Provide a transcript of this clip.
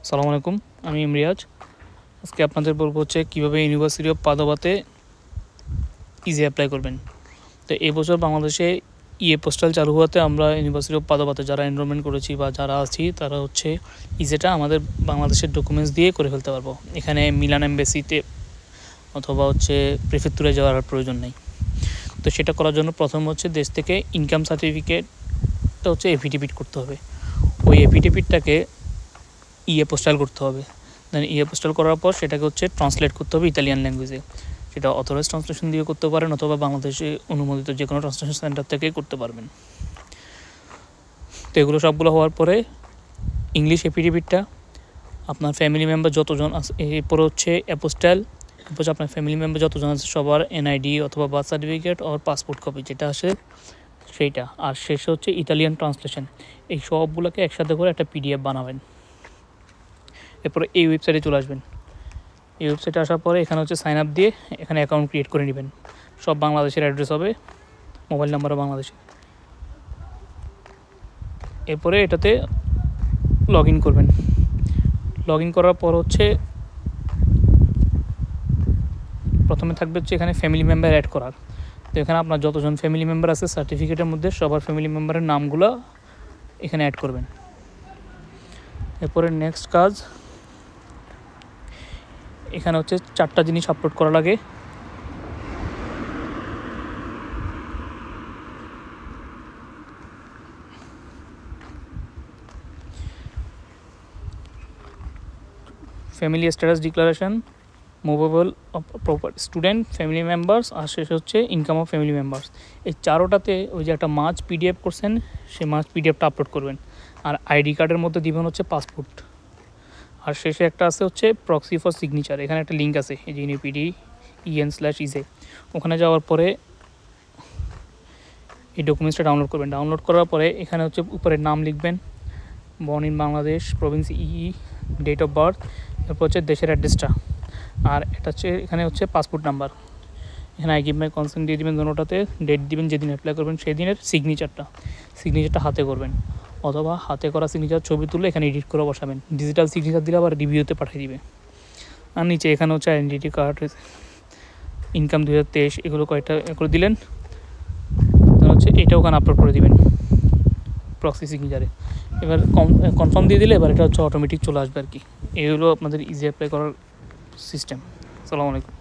আসসালামু আলাইকুম, আমি ইমরিয়াজ। আজকে আপনাদের বলবো হচ্ছে কীভাবে ইউনিভার্সিটি অফ পাদোবাতে ইজি অ্যাপ্লাই করবেন। তো এই বছর বাংলাদেশে পোস্টাল চালু হওয়াতে আমরা ইউনিভার্সিটি অফ পাদোবাতে যারা এনরোলমেন্ট করেছি বা যারা আছি তারা হচ্ছে ইজিটা আমাদের বাংলাদেশের ডকুমেন্টস দিয়ে করে ফেলতে পারবো। এখানে মিলান এমবেসিতে অথবা হচ্ছে প্রিফেকচারে যাওয়ার প্রয়োজন নেই। তো সেটা করার জন্য প্রথম হচ্ছে দেশ থেকে ইনকাম সার্টিফিকেটটা হচ্ছে এফিডেভিট করতে হবে। ওই এফিডেভিটটাকে পোস্টাল করতে হবে। দেন পোস্টাল করার পর সেটাকে হচ্ছে ট্রান্সলেট করতে হবে ইতালিয়ান ল্যাঙ্গুয়েজে। সেটা অথরাইজ ট্রান্সলেশন দিয়ে করতে পারেন অথবা বাংলাদেশে অনুমোদিত যে কোনো ট্রান্সলেশন সেন্টার থেকে করতে পারবেন। তো এগুলো সবগুলো হওয়ার পরে ইংলিশ এফিডেভিটটা আপনার ফ্যামিলি মেম্বার যতজন আছে, এরপরে হচ্ছে অ্যাপোস্টাল, এরপর আপনার ফ্যামিলি মেম্বার যতজন আছে সবার এনআইডি অথবা বার্থ সার্টিফিকেট আর পাসপোর্ট কপি যেটা আসে সেইটা, আর শেষে হচ্ছে ইতালিয়ান ট্রান্সলেশন। এই সবগুলোকে একসাথে করে একটা পিডিএফ বানাবেন। এরপরে এই ওয়েবসাইটে চলে আসবেন। এই ওয়েবসাইটে আসার পরে এখানে হচ্ছে সাইন আপ দিয়ে এখানে অ্যাকাউন্ট ক্রিয়েট করে নেবেন। সব বাংলাদেশের অ্যাড্রেস হবে, মোবাইল নাম্বারও বাংলাদেশে। এরপরে এটাতে লগ ইন করবেন। লগ ইন করার পর হচ্ছে প্রথমে থাকবে হচ্ছে এখানে ফ্যামিলি মেম্বার অ্যাড করার। তো এখানে আপনার যতজন ফ্যামিলি মেম্বার আছে সার্টিফিকেটের মধ্যে সবার ফ্যামিলি মেম্বারের নামগুলো এখানে অ্যাড করবেন। এরপরে নেক্সট কাজ, এখানে হচ্ছে 4টা জিনিস আপলোড করা লাগে। Family status declaration, movable property, student, family members, আর শেষ হচ্ছে ইনকাম অফ ফ্যামিলি মেম্বার্স। এই চারোটাতে ওই যে একটা মার্জ পিডিএফ করছেন সেই মার্জ পিডিএফটা আপলোড করবেন। আর আইডি কার্ডের মধ্যে দিবেন হচ্ছে পাসপোর্ট। আর শেষে একটা আছে হচ্ছে প্রক্সি ফর সিগনেচার। এখানে একটা লিঙ্ক আছে এই যে ইউনিপিডি EN/ISE, ওখানে যাওয়ার পরে এই ডকুমেন্টসটা ডাউনলোড করবেন। ডাউনলোড করার পরে এখানে হচ্ছে উপরে নাম লিখবেন, born in Bangladesh, province date of birth, এরপর হচ্ছে দেশের অ্যাড্রেসটা, আর এটা হচ্ছে এখানে হচ্ছে পাসপোর্ট নাম্বার। এখানে আই গিভ মাই কনসেন্ট দিয়ে দেবেন দুটোটাতে, ডেট দিবেন যেদিন অ্যাপ্লাই করবেন সেই দিনের সিগনেচারটা হাতে করবেন, অথবা হাতে করা সিগনেচার ছবি তুলে এখানে এডিট করে বসাবেন। ডিজিটাল সিগনেচার দিলে আবার রিভিউতে পাঠিয়ে দিবে। আর নিচে এখানে হচ্ছে আইডেন্টিটি কার্ড, ইনকাম 2023 এগুলো কয়েকটা করে দিলেন। হচ্ছে এটা ওখানে আপলোড করে দিবেন প্রক্সি সিগনেচারে। এবার কনফার্ম দিয়ে দিলে এবার এটা হচ্ছে অটোমেটিক চলে আসবে আর কি। এই হলো আপনাদের ইজি অ্যাপ্লাই করার সিস্টেম। আসসালামু আলাইকুম।